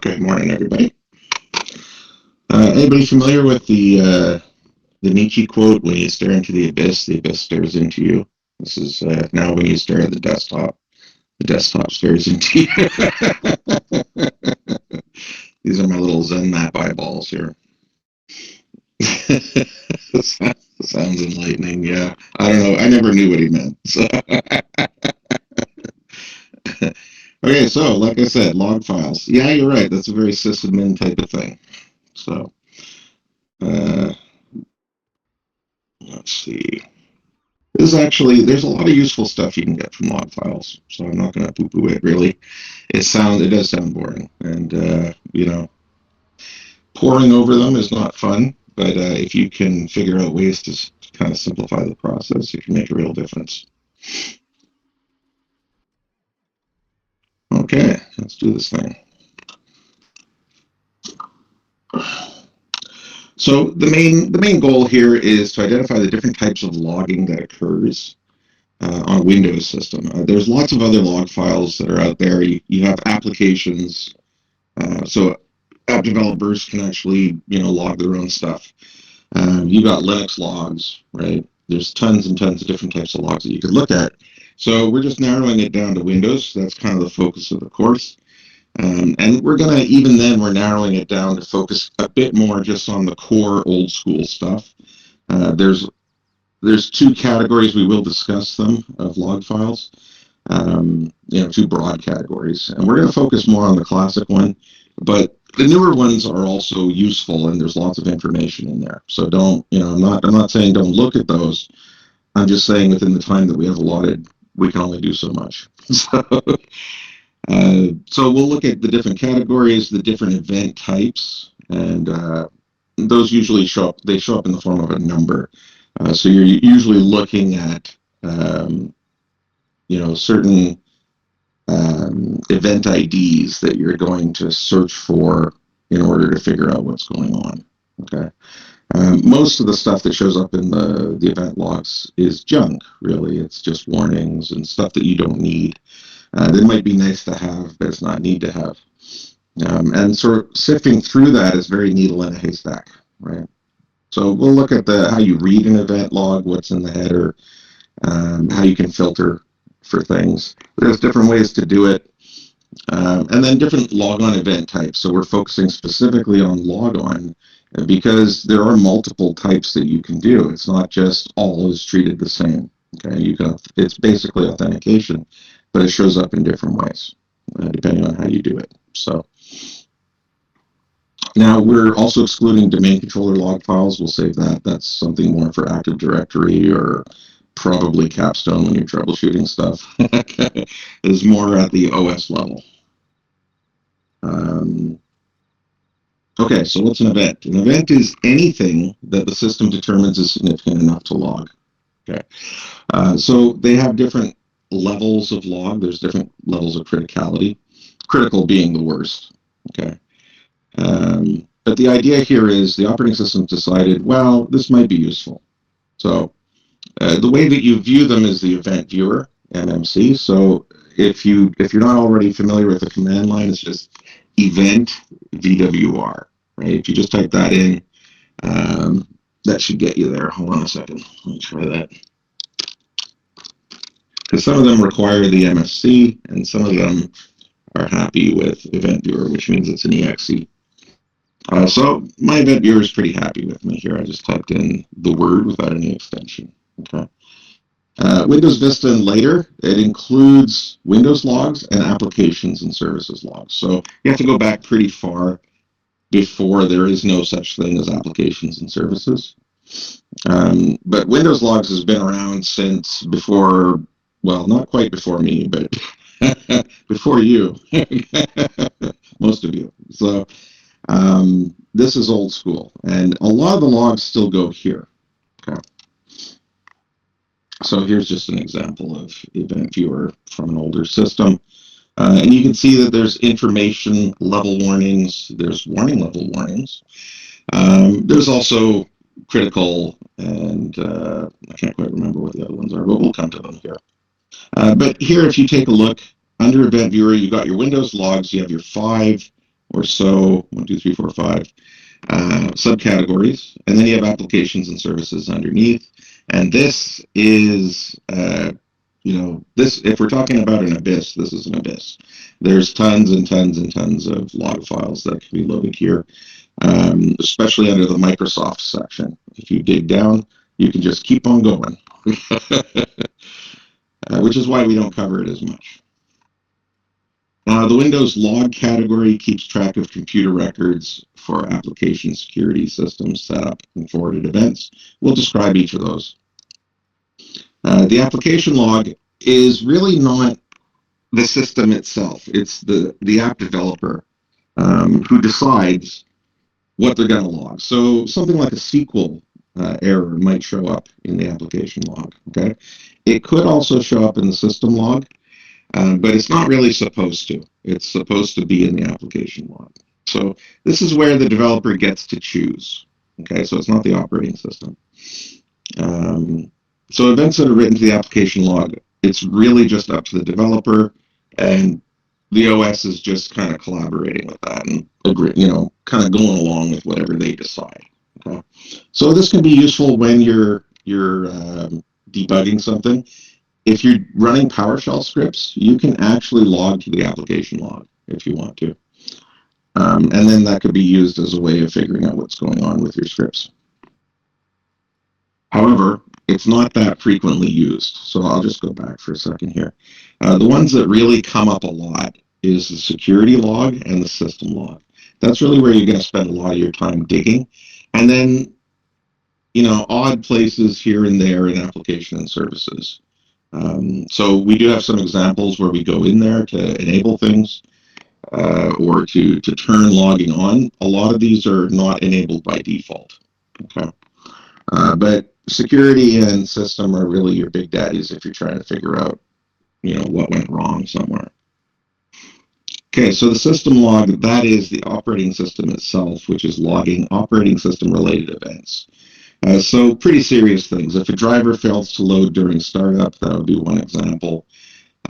Good morning, everybody. Anybody familiar with the Nietzsche quote, "When you stare into the abyss stares into you"? This is now when you stare at the desktop stares into you. These are my little Zen map eyeballs here. Sounds enlightening. Yeah, I don't know. I never knew what he meant. So. Okay, so like I said, log files. Yeah, you're right. That's a very sysadmin type of thing. So uh, let's see. There's a lot of useful stuff you can get from log files, so I'm not going to poo-poo it. Really, it does sound boring, and poring over them is not fun. But if you can figure out ways to kind of simplify the process, it can make a real difference. Okay, let's do this thing. So the main goal here is to identify the different types of logging that occurs on a Windows system. There's lots of other log files that are out there. You have applications. So app developers can actually, log their own stuff. You got Linux logs, right? There's tons and tons of different types of logs that you could look at. So we're just narrowing it down to Windows. That's kind of the focus of the course. And we're narrowing it down to focus a bit more just on the core old school stuff. There's two categories, we will discuss them, of log files. Two broad categories. And we're going to focus more on the classic one. But the newer ones are also useful, and there's lots of information in there. So I'm not saying don't look at those. I'm just saying within the time that we have allotted, we can only do so much. So we'll look at the different categories, the different event types, and those usually show up in the form of a number. So you're usually looking at certain event IDs that you're going to search for in order to figure out what's going on. Okay. Most of the stuff that shows up in the event logs is junk, really. It's just warnings and stuff that you don't need. That might be nice to have, but it's not need to have. And sort of sifting through that is very needle in a haystack, right? So we'll look at how you read an event log, what's in the header, how you can filter for things. There's different ways to do it. And then different logon event types. So we're focusing specifically on logon because there are multiple types that you can do. It's not just all is treated the same. Okay, it's basically authentication, but it shows up in different ways depending on how you do it. So now we're also excluding domain controller log files. We'll save that. That's something more for Active Directory or probably Capstone when you're troubleshooting stuff. Is more at the OS level. Okay, so what's an event? An event is anything that the system determines is significant enough to log. Okay, so they have different levels of log. There's different levels of criticality. Critical being the worst. Okay, but the idea here is the operating system decided, well, this might be useful. So the way that you view them is the event viewer, MMC. So if you're not already familiar with the command line, it's just event VWR, right? If you just type that in, that should get you there. Hold on a second. Let me try that. Because some of them require the MFC, and some of them are happy with event viewer, which means it's an exe. So my event viewer is pretty happy with me here. I just typed in the word without any extension. Okay. Windows Vista and later, it includes Windows logs and applications and services logs. So you have to go back pretty far before there is no such thing as applications and services. But Windows logs has been around since before, well, not quite before me, but before you, most of you. So this is old school, and a lot of the logs still go here. Okay. So here's just an example of event viewer from an older system. And you can see that there's information level warnings, there's warning level warnings. There's also critical, and I can't quite remember what the other ones are, but we'll come to them here. But here, if you take a look, under Event Viewer, you've got your Windows logs, you have your 5 or so, 1, 2, 3, 4, 5 subcategories, and then you have applications and services underneath. And this is, this, if we're talking about an abyss, this is an abyss. There's tons and tons and tons of log files that can be loaded here, especially under the Microsoft section. If you dig down, you can just keep on going, which is why we don't cover it as much. The Windows log category keeps track of computer records for application security systems set up and forwarded events. We'll describe each of those. The application log is really not the system itself. It's the app developer who decides what they're going to log. So something like a SQL error might show up in the application log. Okay, it could also show up in the system log, but it's not really supposed to. It's supposed to be in the application log. So this is where the developer gets to choose. Okay, so it's not the operating system. So events that are written to the application log, it's really just up to the developer, and the OS is just kind of collaborating with that and kind of going along with whatever they decide. Okay, so this can be useful when you're debugging something. If you're running PowerShell scripts, you can actually log to the application log if you want to. And then that could be used as a way of figuring out what's going on with your scripts. However, it's not that frequently used. So I'll just go back for a second here. The ones that really come up a lot is the security log and the system log. That's really where you're going to spend a lot of your time digging. And then, odd places here and there in application and services. So we do have some examples where we go in there to enable things or to turn logging on. A lot of these are not enabled by default. Okay, but security and system are really your big daddies if you're trying to figure out, what went wrong somewhere. Okay, so the system log, that is the operating system itself, which is logging operating system related events. So pretty serious things. If a driver fails to load during startup, that would be one example.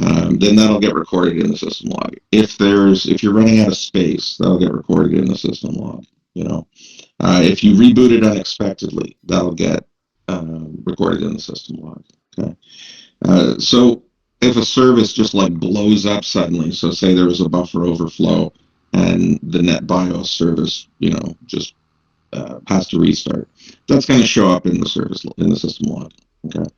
Then that'll get recorded in the system log. If you're running out of space, that'll get recorded in the system log. If you reboot it unexpectedly, that'll get recorded in the system log. Okay. So if a service just blows up suddenly, so say there was a buffer overflow and the NetBIOS service, just has to restart, that's going to show up in the system log. Okay.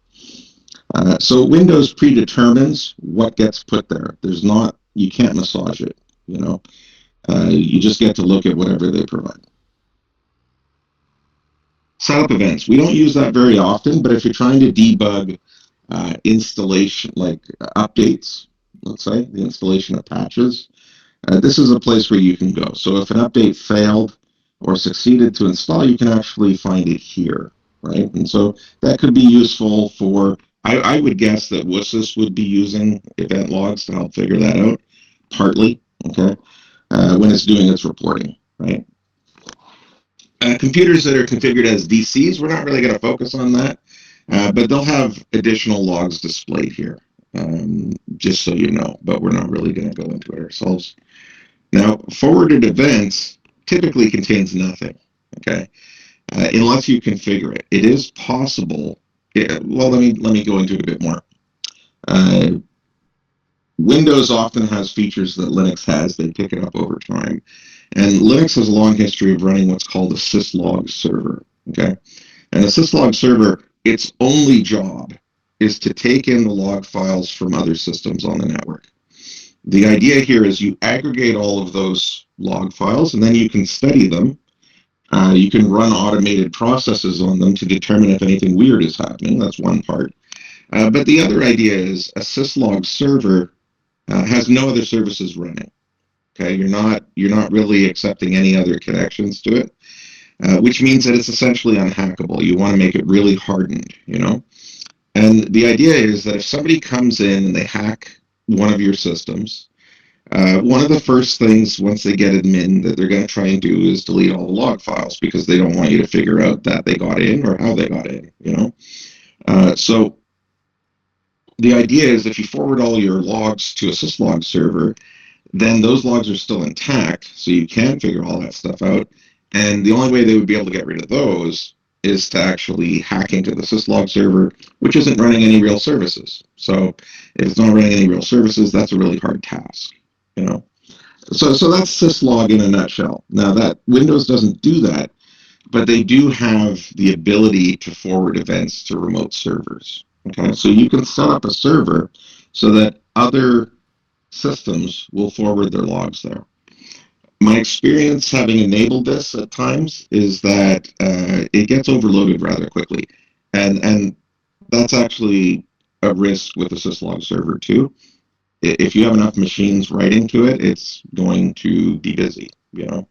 So Windows predetermines what gets put there. You can't massage it. You just get to look at whatever they provide. Setup events. We don't use that very often, but if you're trying to debug installation, updates, let's say, the installation of patches, this is a place where you can go. So if an update failed or succeeded to install, you can actually find it here, right? And so that could be useful for, I would guess that WSIS would be using event logs to help figure that out, partly, okay, when it's doing its reporting, right? Computers that are configured as DCs, we're not really going to focus on that, but they'll have additional logs displayed here, just so you know, but we're not really going to go into it ourselves. Now, forwarded events typically contains nothing, okay, unless you configure it. It is possible, well, let me go into it a bit more. Windows often has features that Linux has. They pick it up over time. And Linux has a long history of running what's called a syslog server, okay? And a syslog server, its only job is to take in the log files from other systems on the network. The idea here is you aggregate all of those log files, and then you can study them. You can run automated processes on them to determine if anything weird is happening. That's one part. But the other idea is a syslog server has no other services running. Okay, you're not really accepting any other connections to it, which means that it's essentially unhackable. You want to make it really hardened, And the idea is that if somebody comes in and they hack one of your systems, one of the first things once they get admin that they're going to try and do is delete all the log files because they don't want you to figure out that they got in or how they got in, So the idea is if you forward all your logs to a syslog server, then those logs are still intact, so you can figure all that stuff out. And the only way they would be able to get rid of those is to actually hack into the syslog server, which isn't running any real services. So if it's not running any real services, that's a really hard task, you know. So that's syslog in a nutshell. Now that Windows doesn't do that, but they do have the ability to forward events to remote servers. Okay, so you can set up a server so that other systems will forward their logs there. My experience having enabled this at times is that it gets overloaded rather quickly, and that's actually a risk with the syslog server too. If you have enough machines writing to it, it's going to be busy, you know.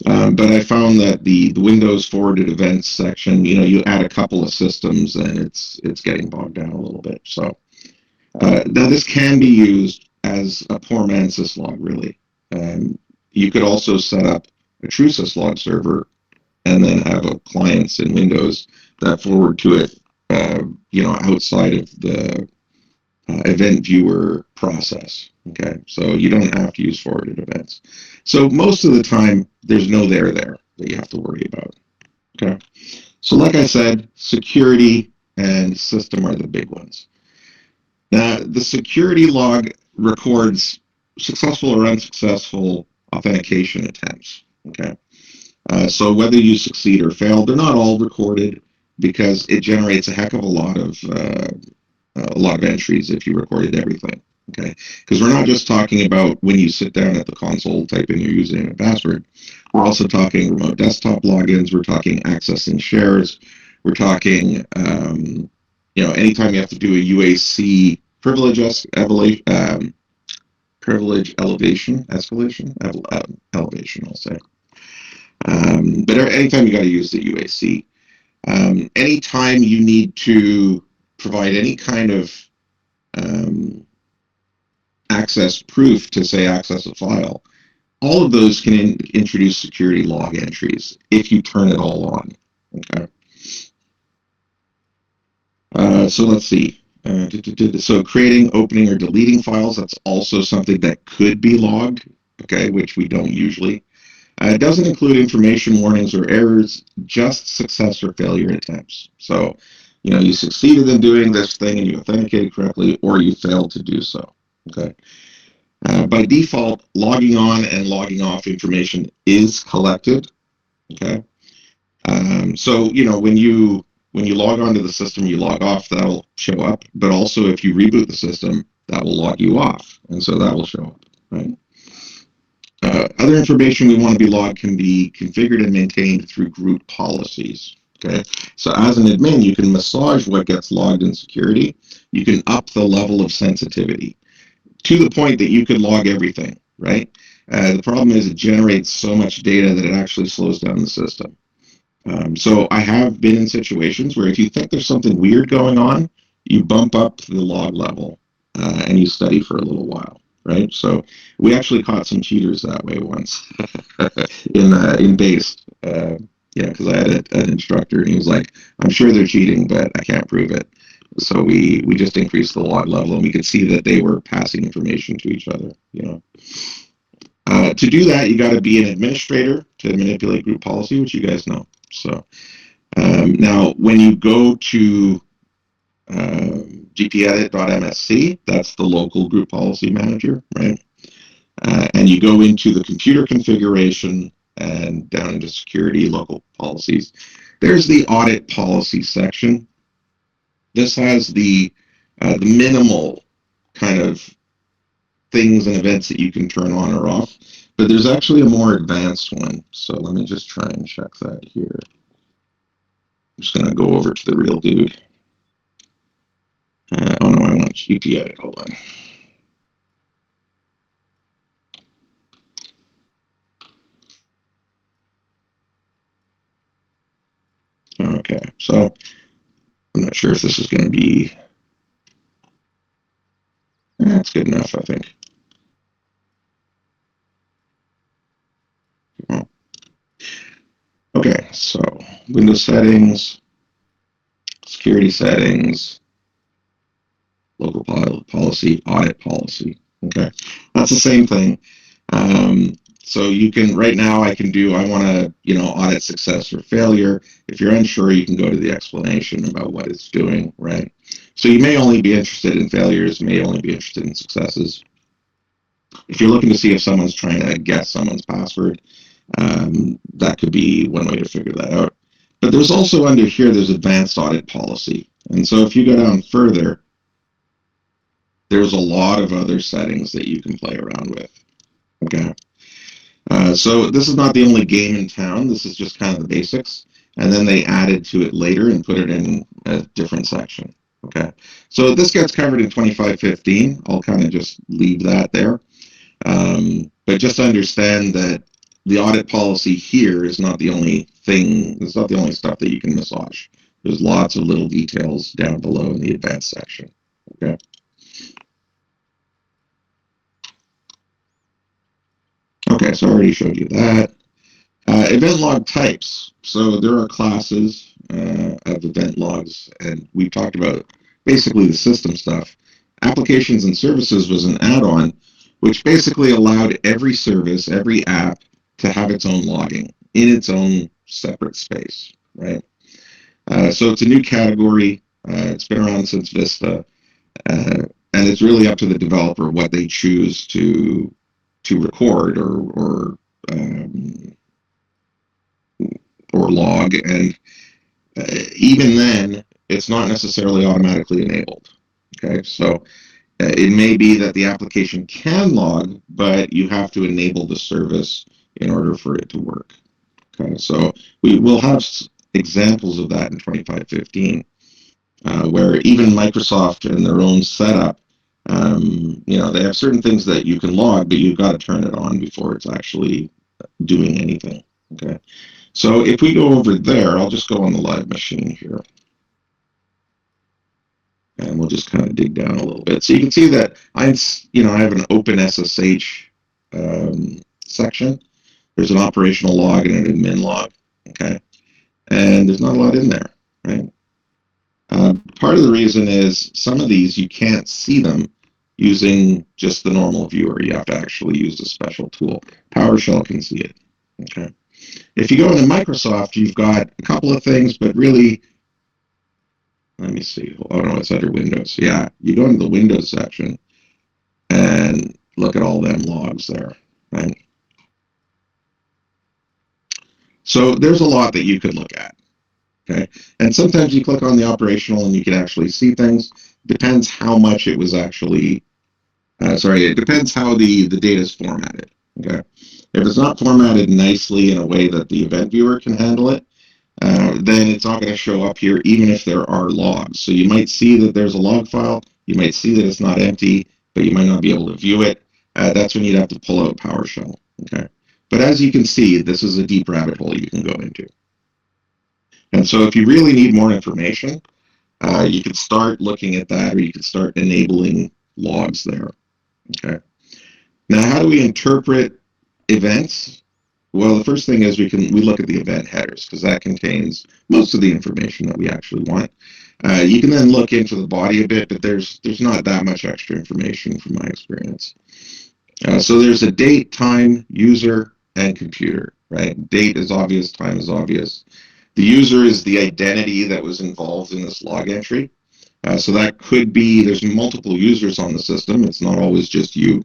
But I found that the Windows forwarded events section, you know, you add a couple of systems and it's getting bogged down a little bit. So now this can be used as a poor man's syslog, really. You could also set up a true syslog server and then have clients in Windows that forward to it, you know, outside of the event viewer process. Okay, so you don't have to use forwarded events. So most of the time, there's no there that you have to worry about. Okay, so like I said, security and system are the big ones. Now, the security log records successful or unsuccessful authentication attempts. Okay, so whether you succeed or fail, they're not all recorded because it generates a heck of a lot of entries if you recorded everything. Okay, because we're not just talking about when you sit down at the console, type in your username and password. We're also talking remote desktop logins. We're talking accessing shares. We're talking, you know, anytime you have to do a UAC privilege privilege elevation, I'll say. But anytime you got to use the UAC, anytime you need to provide any kind of access proof to, say, access a file, all of those can introduce security log entries if you turn it all on. Okay. So let's see. So creating, opening, or deleting files, that's also something that could be logged, okay, which we don't usually. It doesn't include information warnings or errors, just success or failure attempts. So, you know, you succeeded in doing this thing and you authenticated correctly, or you failed to do so. Okay. By default, logging on and logging off information is collected. Okay. So, you know, when you log onto the system, you log off, that'll show up. But also, if you reboot the system, that will log you off, and so that will show up. Right. Other information we want to be logged can be configured and maintained through group policies. Okay, so as an admin, you can massage what gets logged in security. You can up the level of sensitivity to the point that you could log everything, right? The problem is it generates so much data that it actually slows down the system. So I have been in situations where if you think there's something weird going on, you bump up the log level and you study for a little while. Right, so we actually caught some cheaters that way once in BASE. Yeah, because I had an instructor and he was like, "I'm sure they're cheating, but I can't prove it." So we just increased the log level, and we could see that they were passing information to each other. You know, to do that, you got to be an administrator to manipulate group policy, which you guys know. So now, when you go to gpedit.msc, that's the local group policy manager, right? And you go into the computer configuration and down into security, local policies. There's the audit policy section. This has the minimal kind of things and events that you can turn on or off, but there's actually a more advanced one. So let me just try and check that here. I'm just going to go over to the real dude. Oh no, I want gpedit. Hold on. Okay, so I'm not sure if this is going to be. That's good enough, I think. Okay, so Windows settings, security settings, local policy, audit policy. Okay, that's the same thing. So you can, right now I can do, I want to, audit success or failure. If you're unsure, you can go to the explanation about what it's doing, right? So you may only be interested in failures, may only be interested in successes. If you're looking to see if someone's trying to guess someone's password, that could be one way to figure that out. But there's also under here, there's advanced audit policy. And so if you go down further, there's a lot of other settings that you can play around with. Okay. So this is not the only game in town. This is just kind of the basics. And then they added to it later and put it in a different section. Okay. So this gets covered in 2515. I'll kind of just leave that there. But just understand that the audit policy here is not the only thing. It's not the only stuff that you can massage. There's lots of little details down below in the advanced section. Okay. Okay, so I already showed you that. Event log types. So there are classes of event logs, and we talked about basically the system stuff. Applications and services was an add-on, which basically allowed every service, every app, to have its own logging in its own separate space, right? So it's a new category. It's been around since Vista, and it's really up to the developer what they choose to record or log, and even then, it's not necessarily automatically enabled. Okay, so it may be that the application can log, but you have to enable the service in order for it to work. Okay, so we will have examples of that in 2515, where even Microsoft in their own setup, they have certain things that you can log, but you've got to turn it on before it's actually doing anything. Okay, so if we go over there, I'll just go on the live machine here. And we'll just kind of dig down a little bit. So you can see that I have an OpenSSH section. There's an operational log and an admin log, okay? And there's not a lot in there, right? Part of the reason is some of these you can't see them using just the normal viewer. You have to actually use a special tool. PowerShell can see it, okay? If you go into Microsoft, you've got a couple of things, but really, let me see. Oh, no, it's under Windows. Yeah, you go into the Windows section and look at all them logs there, right? So there's a lot that you could look at, okay? And sometimes you click on the operational and you can actually see things. Depends how much it was actually, it depends how the data is formatted, okay? If it's not formatted nicely in a way that the event viewer can handle it, then it's not going to show up here even if there are logs. So you might see that there's a log file, you might see that it's not empty, but you might not be able to view it. That's when you'd have to pull out PowerShell, okay? But as you can see, this is a deep rabbit hole you can go into. And so if you really need more information, you can start looking at that, or you can start enabling logs there, okay? Now, how do we interpret events? Well, the first thing is we look at the event headers, because that contains most of the information that we actually want. You can then look into the body a bit, but there's not that much extra information from my experience. So there's a date, time, user, and computer, right? Date is obvious, time is obvious. The user is the identity that was involved in this log entry. So that could be, there's multiple users on the system. It's not always just you.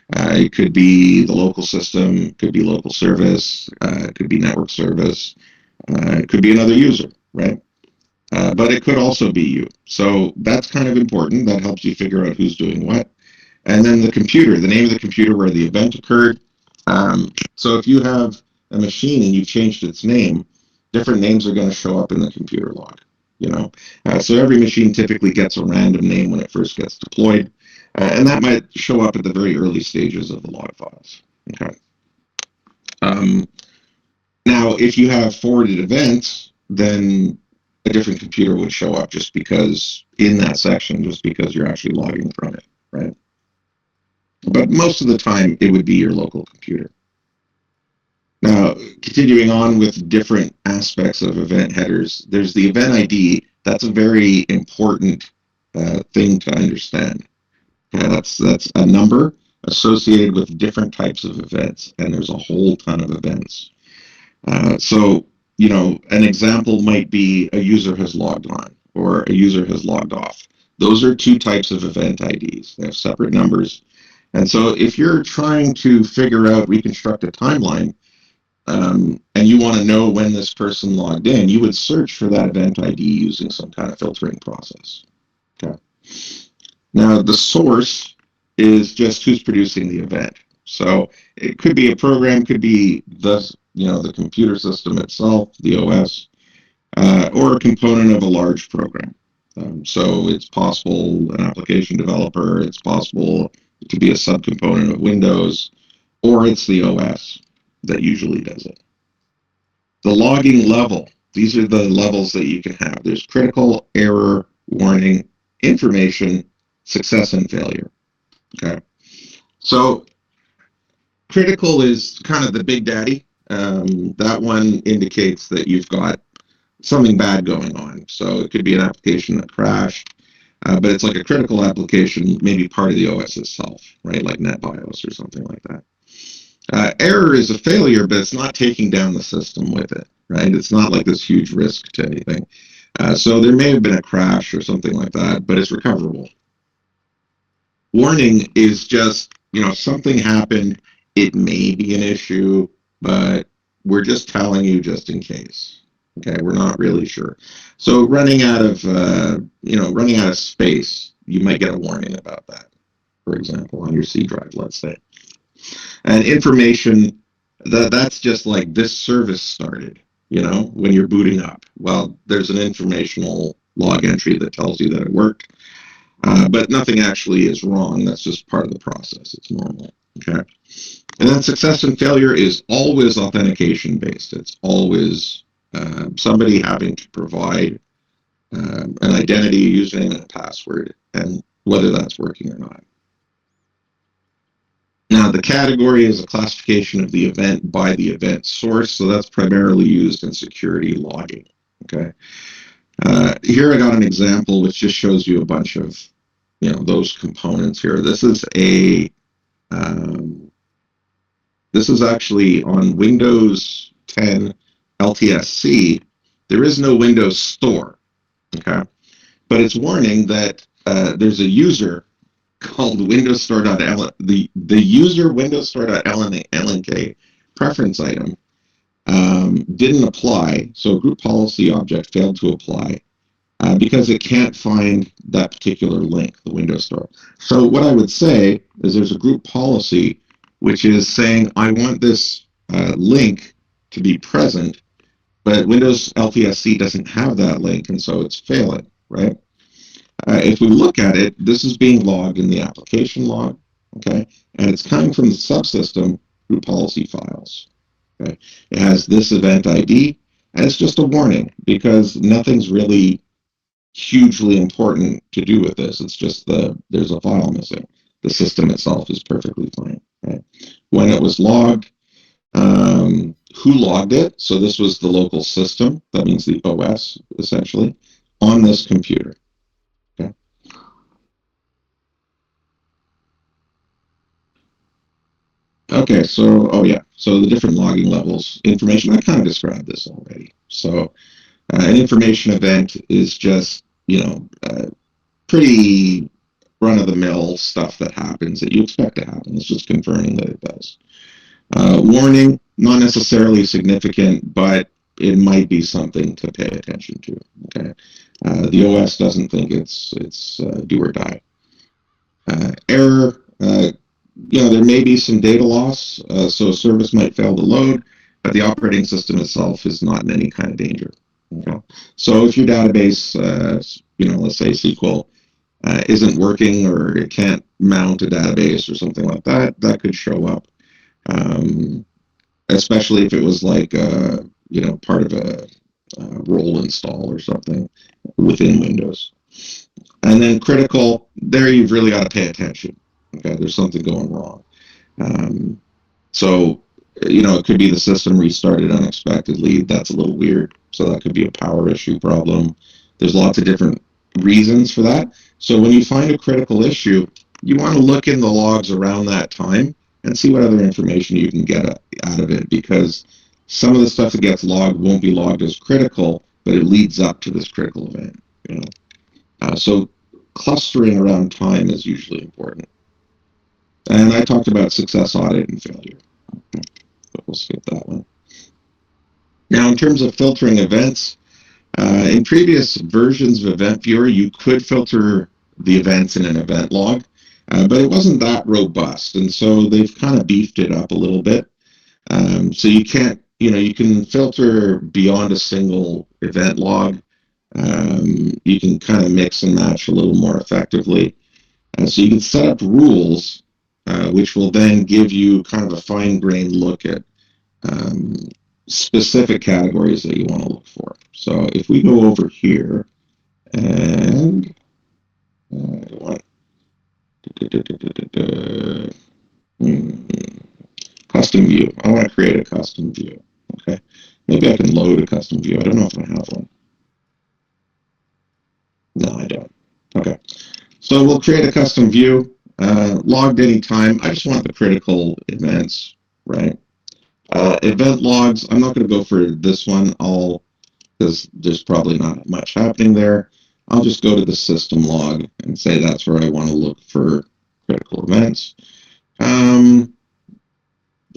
It could be the local system, could be local service, it could be network service, it could be another user, right? But it could also be you. So that's kind of important. That helps you figure out who's doing what. And then the computer, the name of the computer where the event occurred. So if you have a machine and you've changed its name, different names are going to show up in the computer log, So every machine typically gets a random name when it first gets deployed. And that might show up at the very early stages of the log files. Okay. Now, if you have forwarded events, then a different computer would show up just because in that section, just because you're actually logging from it, right? But most of the time, it would be your local computer. Now, continuing on with different aspects of event headers, there's the event ID. That's a very important thing to understand. That's a number associated with different types of events, and there's a whole ton of events. So, an example might be a user has logged on or a user has logged off. Those are two types of event IDs. They have separate numbers. And so if you're trying to reconstruct a timeline, and you want to know when this person logged in, you would search for that event ID using some kind of filtering process. Okay. Now, the source is just who's producing the event. So it could be a program, could be the computer system itself, the OS, or a component of a large program. So it's possible an application developer, it's possible to be a subcomponent of Windows, or it's the OS that usually does it. The logging level, these are the levels that you can have. There's critical, error, warning, information, success, and failure. Okay. So critical is kind of the big daddy. That one indicates that you've got something bad going on. So it could be an application that crashed, but it's like a critical application, maybe part of the OS itself, right? Like NetBIOS or something like that. Error is a failure, but it's not taking down the system with it, right? It's not like this huge risk to anything. So there may have been a crash or something like that, but it's recoverable. Warning is just, something happened. It may be an issue, but we're just telling you just in case. Okay, we're not really sure. So running out of space, you might get a warning about that, for example, on your C drive, let's say. And information, that's just like this service started, when you're booting up. Well, there's an informational log entry that tells you that it worked, but nothing actually is wrong. That's just part of the process. It's normal, okay? And then success and failure is always authentication based. It's always somebody having to provide an identity, username, and a password, and whether that's working or not. Now, the category is a classification of the event by the event source, so that's primarily used in security logging. Okay. Here I got an example which just shows you a bunch of, those components here. This is actually on Windows 10 LTSC. There is no Windows Store. Okay, but it's warning that there's a user called Windows Store.lnk, the user Windows Store.lnk preference item didn't apply, so a group policy object failed to apply because it can't find that particular link, the Windows Store. So what I would say is there's a group policy which is saying I want this link to be present, but Windows LTSC doesn't have that link, and so it's failing, right? If we look at it, this is being logged in the application log, okay? And it's coming from the subsystem group policy files, okay? It has this event ID, and it's just a warning because nothing's really hugely important to do with this. It's just there's a file missing. The system itself is perfectly fine, right? When it was logged, who logged it? So this was the local system, that means the OS, essentially, on this computer. Okay, so, so the different logging levels, information, I kind of described this already. So an information event is just, pretty run-of-the-mill stuff that happens that you expect to happen. It's just confirming that it does. Warning, not necessarily significant, but it might be something to pay attention to, okay? The OS doesn't think it's do or die. Error, there may be some data loss, so a service might fail to load, but the operating system itself is not in any kind of danger. Okay? So if your database, let's say SQL, isn't working or it can't mount a database or something like that, that could show up, especially if it was like, part of a role install or something within Windows. And then critical, there you've really got to pay attention. Okay, there's something going wrong. So, it could be the system restarted unexpectedly. That's a little weird. So that could be a power issue problem. There's lots of different reasons for that. So when you find a critical issue, you want to look in the logs around that time and see what other information you can get out of it, because some of the stuff that gets logged won't be logged as critical, but it leads up to this critical event. So clustering around time is usually important. And I talked about success, audit, and failure, but we'll skip that one. Now, in terms of filtering events, in previous versions of Event Viewer, you could filter the events in an event log, but it wasn't that robust, and so they've kind of beefed it up a little bit. So you can't, you can filter beyond a single event log. You can kind of mix and match a little more effectively. So you can set up rules, which will then give you kind of a fine-grained look at specific categories that you want to look for. So if we go over here and custom view, I want to create a custom view. Okay, maybe I can load a custom view. I don't know if I have one. No, I don't. Okay, so we'll create a custom view, logged anytime. I just want the critical events, right? Event logs, I'm not going to go for this one, because there's probably not much happening there. I'll just go to the system log and say that's where I want to look for critical events. And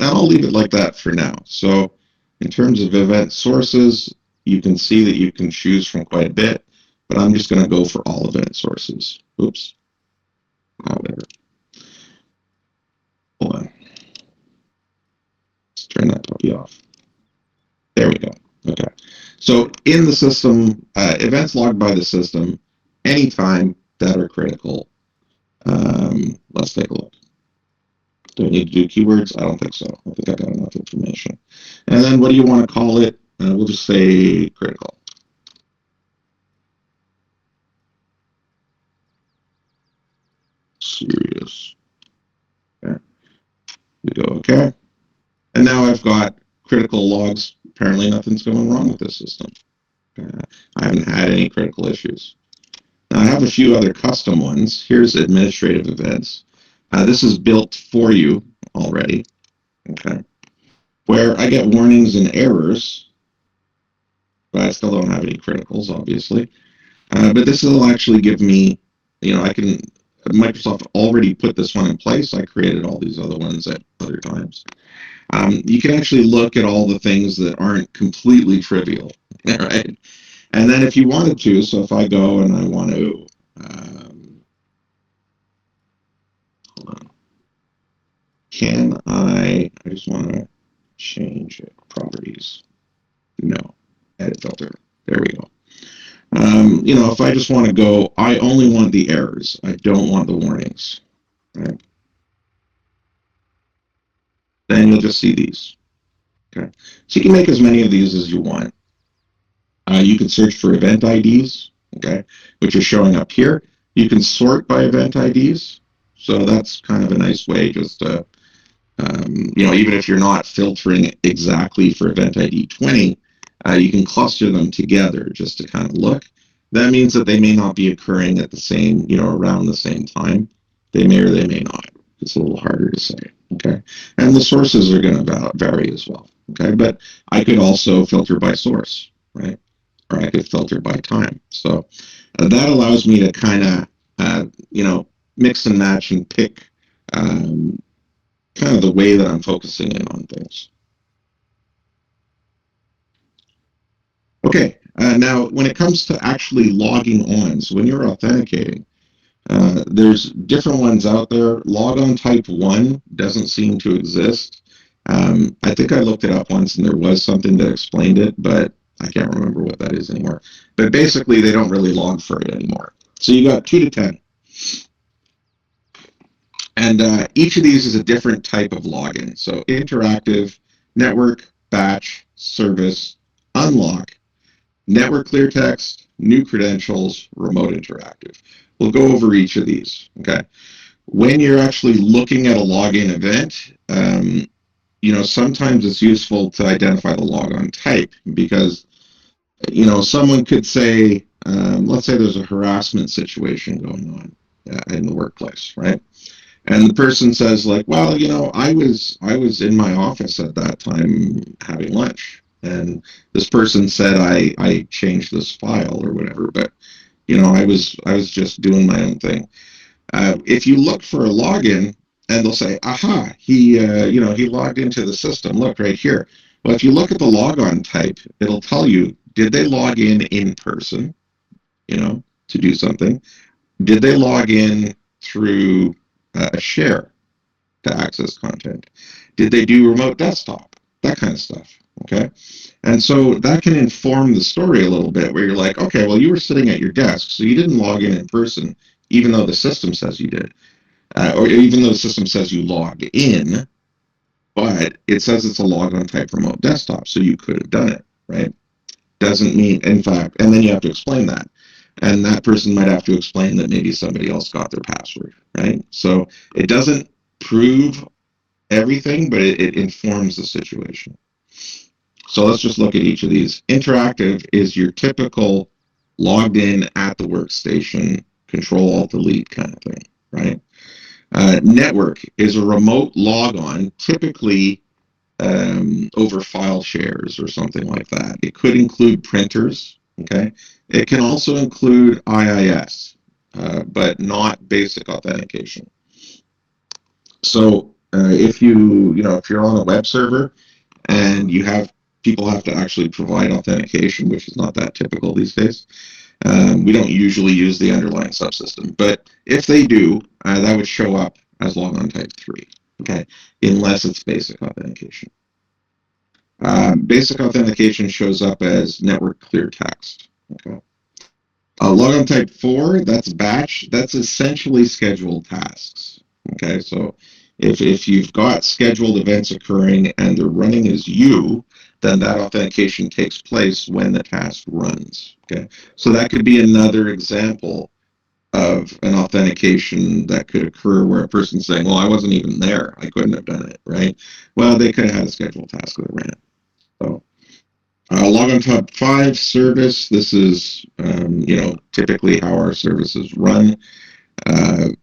I'll leave it like that for now. So in terms of event sources, you can see that you can choose from quite a bit, but I'm just going to go for all event sources. Oops. Whatever. Hold on. Let's turn that puppy off. There we go. Okay. So in the system, events logged by the system, anytime that are critical. Let's take a look. Do I need to do keywords? I don't think so. I think I got enough information. And then what do you want to call it? We'll just say critical. Serious. Okay. We go okay. And now I've got critical logs. Apparently nothing's going wrong with this system. I haven't had any critical issues. Now I have a few other custom ones. Here's administrative events. This is built for you already, okay, where I get warnings and errors, but I still don't have any criticals, obviously. But this will actually give me, Microsoft already put this one in place. I created all these other ones at other times. You can actually look at all the things that aren't completely trivial, right? And then if you wanted to, so if I go and I want to, hold on, I just want to change it, properties, no, edit filter, there we go. If I just want to go, I only want the errors, I don't want the warnings, right? Then you'll just see these. Okay, so you can make as many of these as you want. You can search for event IDs, okay, which are showing up here. You can sort by event IDs, so that's kind of a nice way just to, even if you're not filtering exactly for event ID 20, you can cluster them together just to kind of look. That means that they may not be occurring at the same, around the same time. They may or they may not. It's a little harder to say, okay? And the sources are going to vary as well, okay? But I could also filter by source, right? Or I could filter by time. So that allows me to kind of, mix and match and pick kind of the way that I'm focusing in on things. Okay, now when it comes to actually logging on, so when you're authenticating, there's different ones out there. Logon type 1 doesn't seem to exist. I think I looked it up once and there was something that explained it, but I can't remember what that is anymore. But basically, they don't really log for it anymore. So you got 2 to 10. And each of these is a different type of login. So interactive, network, batch, service, unlock, network clear text, new credentials, remote interactive. We'll go over each of these, okay? When you're actually looking at a login event, sometimes it's useful to identify the logon type because, someone could say, let's say there's a harassment situation going on, in the workplace, right? And the person says like, well, I was in my office at that time having lunch, and this person said I changed this file or whatever, but I was just doing my own thing. If you look for a login, and they'll say, aha, he logged into the system. Look right here. Well, if you look at the logon type, it'll tell you, did they log in person, to do something? Did they log in through a share to access content? Did they do remote desktop? That kind of stuff. Okay. And so that can inform the story a little bit where you're like, okay, well, you were sitting at your desk, so you didn't log in person, even though the system says you did, or even though the system says you logged in, but it says it's a logon type remote desktop, so you could have done it, right? Doesn't mean, in fact, and then you have to explain that. And that person might have to explain that maybe somebody else got their password, right? So it doesn't prove everything, but it informs the situation. So let's just look at each of these. Interactive is your typical logged in at the workstation, Control Alt Delete kind of thing, right? Network is a remote logon, typically over file shares or something like that. It could include printers, okay? It can also include IIS, but not basic authentication. So if you're on a web server and people have to actually provide authentication, which is not that typical these days. We don't usually use the underlying subsystem, but if they do, that would show up as logon type 3, okay, unless it's basic authentication. Basic authentication shows up as network clear text, okay. Logon type 4, that's batch, that's essentially scheduled tasks, okay, so if you've got scheduled events occurring and they're running as you, then that authentication takes place when the task runs. Okay, so that could be another example of an authentication that could occur where a person's saying, well, I wasn't even there. I couldn't have done it, right? Well, they could have had a scheduled task that ran. So logon type 5 service, this is, typically how our services run.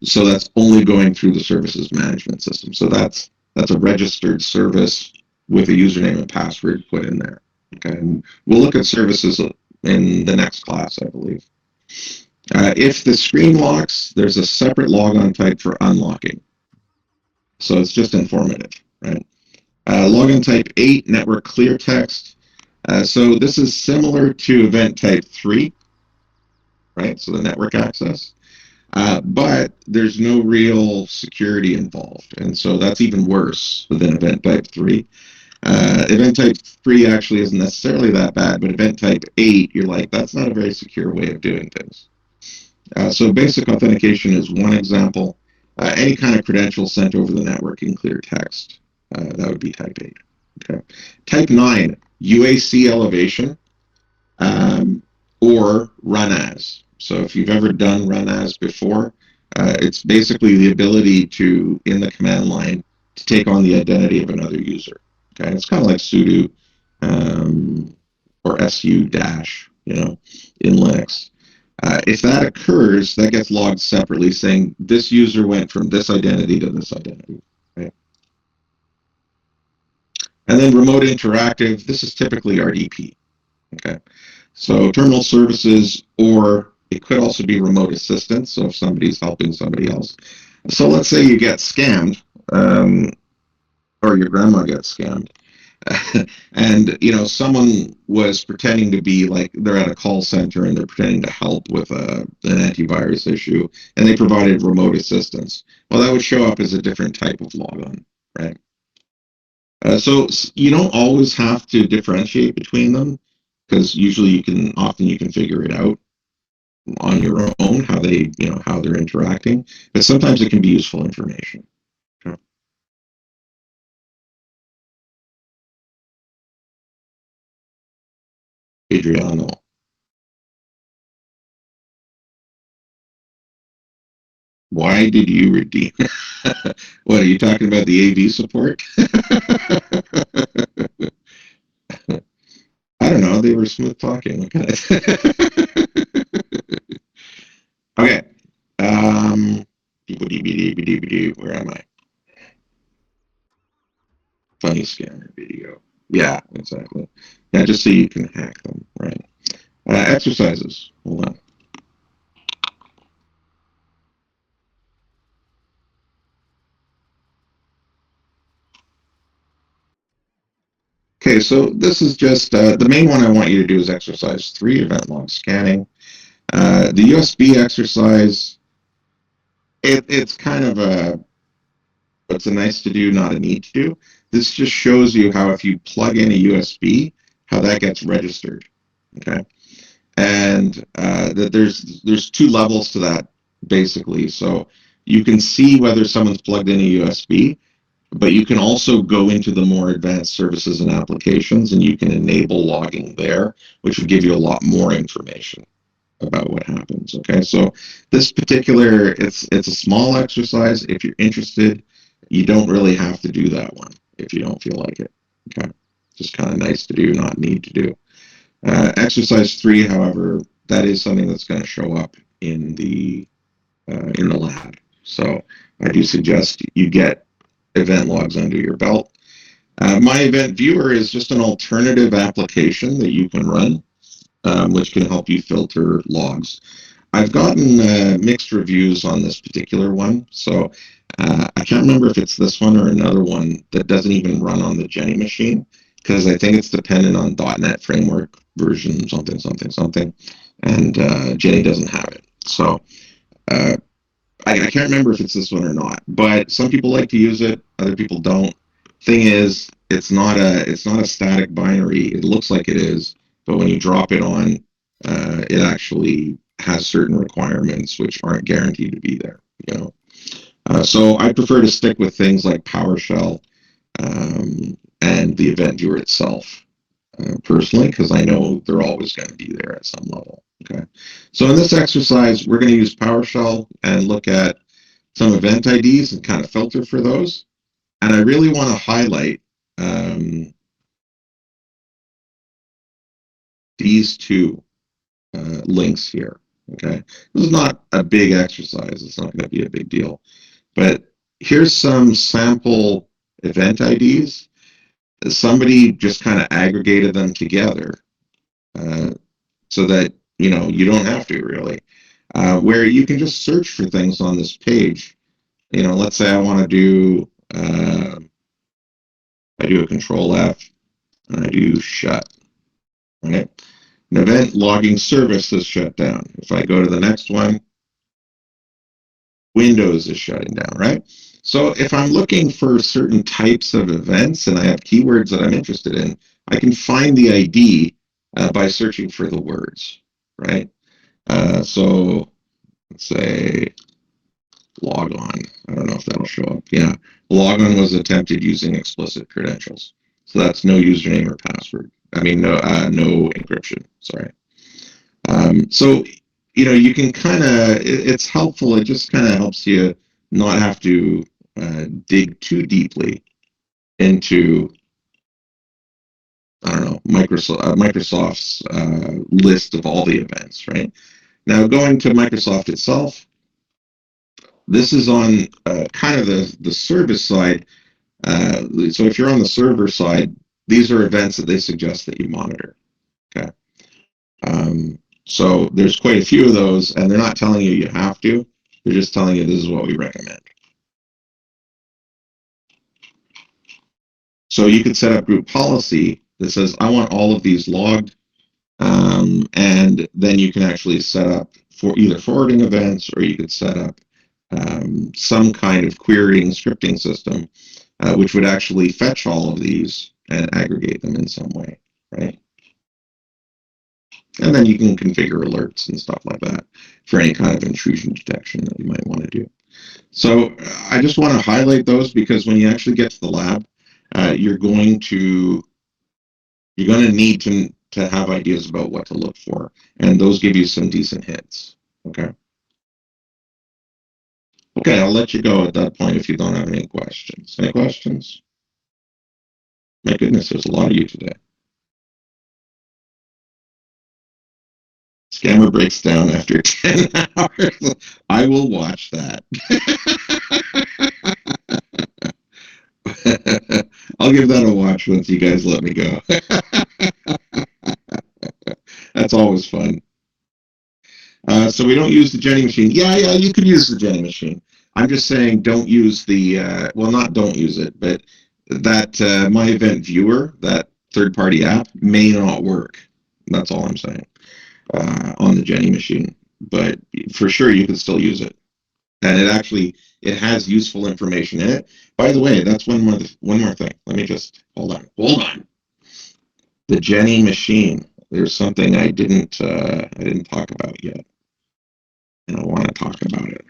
So that's only going through the services management system. So that's a registered service with a username and password put in there. Okay, and we'll look at services in the next class, I believe. If the screen locks, there's a separate logon type for unlocking. So it's just informative, right? Logon type 8, network clear text. So this is similar to event type 3, right? So the network access. But there's no real security involved, and so that's even worse than event type 3. Event type 3 actually isn't necessarily that bad, but event type 8, you're like, that's not a very secure way of doing things. So basic authentication is one example. Any kind of credential sent over the network in clear text, that would be type 8. Okay. Type 9, UAC elevation or run as. So if you've ever done run as before, it's basically the ability to, in the command line, to take on the identity of another user. Okay, it's kind of like sudo or su dash, in Linux. If that occurs, that gets logged separately, saying this user went from this identity to this identity. Right? And then remote interactive. This is typically RDP. Okay, so terminal services, or it could also be remote assistance. So if somebody's helping somebody else. So let's say you get scammed, or your grandma gets scammed. And someone was pretending to be like they're at a call center and they're pretending to help with an antivirus issue, and they provided remote assistance. Well, that would show up as a different type of logon, right? So you don't always have to differentiate between them, because usually you can figure it out on your own how they're interacting, but sometimes it can be useful information. Okay. Adriano. Why did you redeem? What are you talking about? The AV support? I don't know. They were smooth talking. What kind of? Okay. Where am I? Funny scanner video. Yeah, exactly. Yeah, just so you can hack them, right? Exercises. Hold on. Okay, so this is just the main one I want you to do is exercise 3, event log scanning. The USB exercise, it's kind of it's a nice to do, not a need to do. This just shows you how if you plug in a USB, how that gets registered. Okay, and that there's 2 levels to that basically. So you can see whether someone's plugged in a USB, but you can also go into the more advanced services and applications, and you can enable logging there, which would give you a lot more information about what happens. Okay, so this particular, it's a small exercise. If you're interested, you don't really have to do that one if you don't feel like it. Okay, just kind of nice to do, not need to do. Exercise 3, however, that is something that's going to show up in the lab. So I do suggest you get event logs under your belt. My event viewer is just an alternative application that you can run, which can help you filter logs. I've gotten mixed reviews on this particular one, so I can't remember if it's this one or another one that doesn't even run on the Jenny machine, because I think it's dependent on .NET Framework version something something something, and Jenny doesn't have it. So uh, I can't remember if it's this one or not, but some people like to use it, other people don't. Thing is, it's not a static binary. It looks like it is, but when you drop it on, it actually has certain requirements which aren't guaranteed to be there. You know, so I prefer to stick with things like PowerShell and the event viewer itself. Personally, because I know they're always going to be there at some level. Okay, so in this exercise, we're going to use PowerShell and look at some event IDs and kind of filter for those. And I really want to highlight these 2 links here. Okay, this is not a big exercise. It's not going to be a big deal. But here's some sample event IDs. Somebody just kind of aggregated them together uh, so that you don't have to really. Where you can just search for things on this page. Let's say I want to do I do a control F and I do shut. Right? An event logging service is shut down. If I go to the next one, Windows is shutting down, right? So if I'm looking for certain types of events and I have keywords that I'm interested in, I can find the ID by searching for the words, right? So let's say log on. I don't know if that'll show up. Yeah, log on was attempted using explicit credentials. So that's no username or password. I mean, no encryption. Sorry. So you can kind of, it's helpful. It just kind of helps you not have to dig too deeply into, I don't know, Microsoft's list of all the events, right? Now, going to Microsoft itself, this is on kind of the service side. So if you're on the server side, these are events that they suggest that you monitor. Okay. So there's quite a few of those, and they're not telling you you have to. They're just telling you this is what we recommend. So you could set up group policy that says, I want all of these logged, and then you can actually set up for either forwarding events, or you could set up some kind of querying scripting system, which would actually fetch all of these and aggregate them in some way, right? And then you can configure alerts and stuff like that for any kind of intrusion detection that you might want to do. So I just want to highlight those because when you actually get to the lab, you're going to need to have ideas about what to look for, and those give you some decent hits. Okay. Okay, I'll let you go at that point if you don't have any questions. Any questions? My goodness, there's a lot of you today. Scammer breaks down after 10 hours. I will watch that. I'll give that a watch once you guys let me go. That's always fun. So we don't use the Jenny machine. Yeah, you could use the Jenny machine. I'm just saying don't use the, well, not don't use it, but that My Event Viewer, that third-party app, may not work. That's all I'm saying on the Jenny machine. But for sure, you can still use it. And it has useful information in it. By the way, that's one more thing. Let me just, hold on. The Jenny machine. There's something I didn't talk about yet. And I want to talk about it.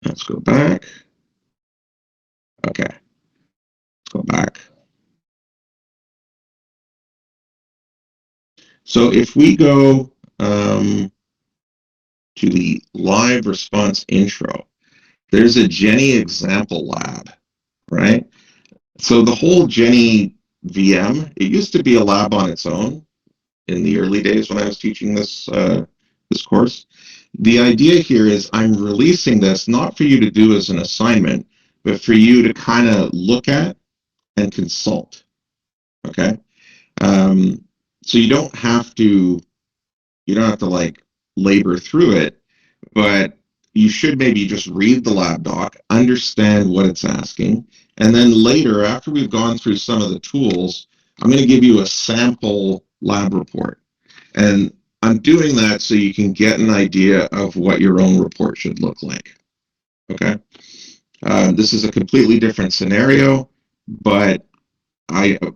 Let's go back. Okay, let's go back. So if we go to the live response intro, there's a Jenny example lab, right? So the whole Jenny VM, it used to be a lab on its own in the early days when I was teaching this course. The idea here is I'm releasing this not for you to do as an assignment, but for you to kind of look at and consult. Okay, so you don't have to like labor through it, but you should maybe just read the lab doc, understand what it's asking, and then later, after we've gone through some of the tools, I'm going to give you a sample lab report. And I'm doing that so you can get an idea of what your own report should look like. Okay? This is a completely different scenario, but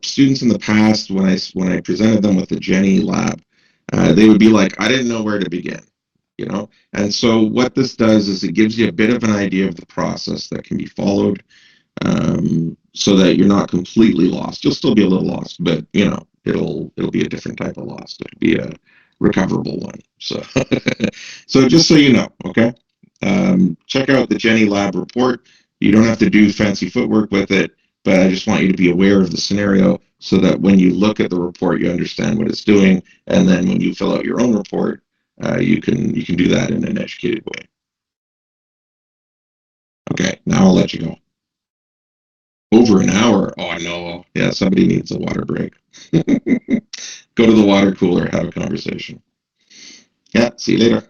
students in the past, when I presented them with the Jenny lab, they would be like, I didn't know where to begin, you know? And so what this does is it gives you a bit of an idea of the process that can be followed, so that you're not completely lost. You'll still be a little lost, but you know, it'll be a different type of lost. It'll be a recoverable one. So, so just so you know, okay? Check out the Jenny lab report. You don't have to do fancy footwork with it, but I just want you to be aware of the scenario so that when you look at the report, you understand what it's doing, and then when you fill out your own report, you can do that in an educated way. Okay, now I'll let you go. Over an hour. Oh no. Yeah, somebody needs a water break. Go to the water cooler, have a conversation. Yeah, see you later.